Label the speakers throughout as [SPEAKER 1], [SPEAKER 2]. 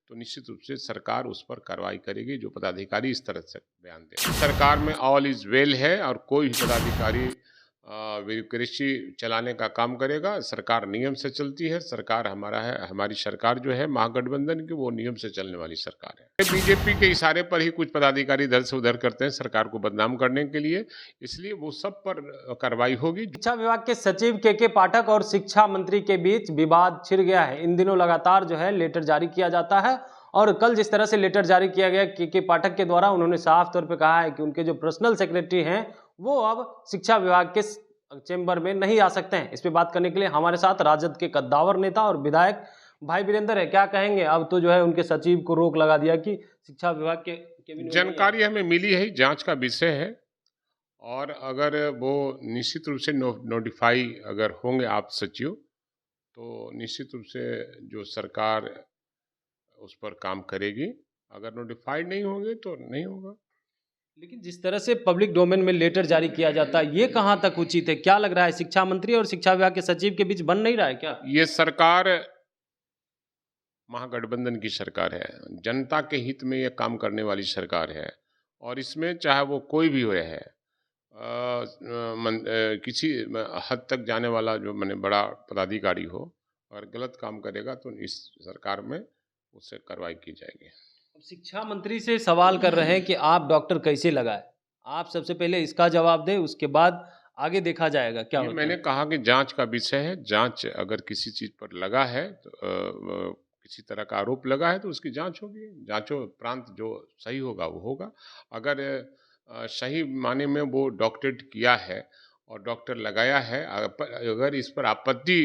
[SPEAKER 1] तो निश्चित रूप से सरकार उस पर कार्रवाई करेगी जो पदाधिकारी इस तरह से बयान दे। सरकार में ऑल इज वेल है और कोई भी पदाधिकारी ब्यूरोक्रेसी चलाने का काम करेगा। सरकार नियम से चलती है। सरकार हमारा है, हमारी सरकार जो है महागठबंधन की, वो नियम से चलने वाली सरकार है। बीजेपी के इशारे पर ही कुछ पदाधिकारी इधर से उधर करते हैं सरकार को बदनाम करने के लिए, इसलिए वो सब पर कार्रवाई होगी।
[SPEAKER 2] शिक्षा विभाग के सचिव के पाठक और शिक्षा मंत्री के बीच विवाद छिड़ गया है। इन दिनों लगातार जो है लेटर जारी किया जाता है और कल जिस तरह से लेटर जारी किया गया के पाठक के द्वारा, उन्होंने साफ तौर पे कहा है कि उनके जो पर्सनल सेक्रेटरी हैं वो अब शिक्षा विभाग के चेंबर में नहीं आ सकते हैं। इस पे बात करने के लिए हमारे साथ राजद के कद्दावर नेता और विधायक भाई वीरेंद्र है। क्या कहेंगे? अब तो जो है उनके सचिव को रोक लगा दिया कि शिक्षा विभाग के
[SPEAKER 1] जानकारी हमें मिली है, जांच का विषय है और अगर वो निश्चित रूप से नोटिफाई अगर होंगे आप सचिव, तो निश्चित रूप से जो सरकार उस पर काम करेगी। अगर नोटिफाइड नहीं होंगे तो नहीं होगा।
[SPEAKER 2] लेकिन जिस तरह से पब्लिक डोमेन में लेटर जारी किया जाता है, ये कहाँ तक उचित है? क्या लग रहा है, शिक्षा मंत्री और शिक्षा विभाग के सचिव के बीच बन नहीं रहा है क्या?
[SPEAKER 1] ये सरकार महागठबंधन की सरकार है, जनता के हित में ये काम करने वाली सरकार है और इसमें चाहे वो कोई भी हुए है, किसी हद तक जाने वाला जो मैंने बड़ा पदाधिकारी हो और गलत काम करेगा तो इस सरकार में उससे कार्रवाई की जाएगी।
[SPEAKER 2] शिक्षा मंत्री से सवाल कर रहे हैं कि आप डॉक्टर कैसे लगाए? आप सबसे पहले इसका जवाब दें, उसके बाद आगे देखा जाएगा क्या होता है।
[SPEAKER 1] मैंने कहा कि जांच का विषय है। जांच अगर किसी चीज पर लगा है तो किसी तरह का आरोप लगा है तो उसकी जांच होगी। जांचों उपरांत जो सही होगा वो होगा। अगर सही माने में वो डॉक्टरेट किया है और डॉक्टर लगाया है, अगर इस पर आपत्ति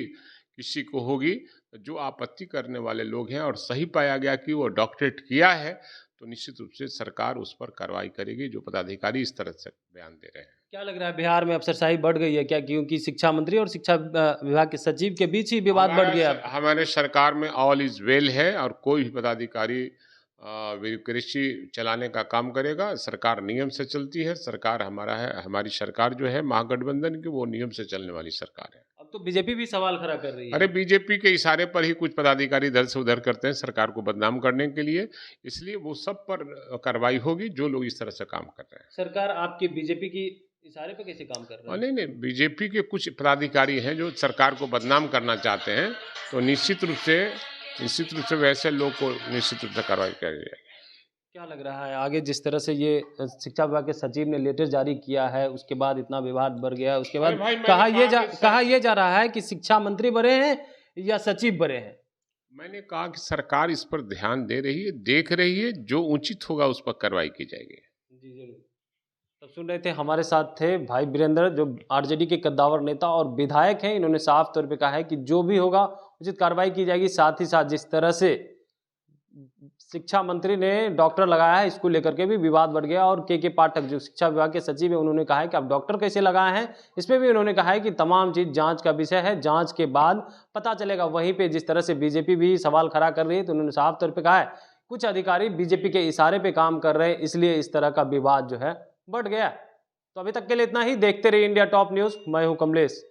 [SPEAKER 1] किसी को होगी, जो आपत्ति करने वाले लोग हैं और सही पाया गया कि वो डॉक्टरेट किया है, तो निश्चित रूप से सरकार उस पर कार्रवाई करेगी जो पदाधिकारी इस तरह से बयान दे रहे हैं।
[SPEAKER 2] क्या लग रहा है, बिहार में अफसरशाही बढ़ गई है क्या? क्योंकि शिक्षा मंत्री और शिक्षा विभाग के सचिव के बीच ही विवाद बढ़ गया।
[SPEAKER 1] हमारे सरकार में ऑल इज वेल है और कोई भी पदाधिकारी ब्यूरोक्रेसी चलाने का काम करेगा। सरकार नियम से चलती है। सरकार हमारा है, हमारी सरकार जो है महागठबंधन की, वो नियम से चलने वाली सरकार है।
[SPEAKER 2] अब तो बीजेपी भी सवाल खड़ा कर रही है।
[SPEAKER 1] अरे बीजेपी के इशारे पर ही कुछ पदाधिकारी इधर से उधर करते हैं सरकार को बदनाम करने के लिए, इसलिए वो सब पर कार्रवाई होगी जो लोग इस तरह से काम कर रहे हैं।
[SPEAKER 2] सरकार आपकी बीजेपी की इशारे पर कैसे काम कर रही है?
[SPEAKER 1] नहीं, बीजेपी के कुछ पदाधिकारी हैं जो सरकार को बदनाम करना चाहते हैं, तो निश्चित रूप से वैसे लोग को निश्चित रूप से कार्रवाई की जाएगी।
[SPEAKER 2] क्या लग रहा है आगे, जिस तरह से ये शिक्षा विभाग के सचिव ने लेटर जारी किया है, उसके बाद इतना विवाद बढ़ गया, उसके बाद कहा यह जा रहा है कि शिक्षा मंत्री बड़े हैं या सचिव बड़े हैं?
[SPEAKER 1] मैंने कहा कि सरकार इस पर ध्यान दे रही है, देख रही है, जो उचित होगा उस पर कार्रवाई की जाएगी।
[SPEAKER 2] जी जरूर। तब सुन रहे थे, हमारे साथ थे भाई वीरेंद्र, जो आरजेडी के कद्दावर नेता और विधायक हैं। इन्होंने साफ तौर पे कहा है कि जो भी होगा उचित कार्रवाई की जाएगी। साथ ही साथ जिस तरह से शिक्षा मंत्री ने डॉक्टर लगाया है, इसको लेकर के भी विवाद बढ़ गया और के पाठक जो शिक्षा विभाग के सचिव है, उन्होंने कहा है कि आप डॉक्टर कैसे लगाए हैं, इसमें भी उन्होंने कहा है कि तमाम चीज जांच का विषय है, जांच के बाद पता चलेगा। वहीं पे जिस तरह से बीजेपी भी सवाल खड़ा कर रही है, तो उन्होंने साफ तौर पर कहा है कुछ अधिकारी बीजेपी के इशारे पे काम कर रहे हैं, इसलिए इस तरह का विवाद जो है बढ़ गया। तो अभी तक के लिए इतना ही। देखते रहिए इंडिया टॉप न्यूज। मैं हूं कमलेश।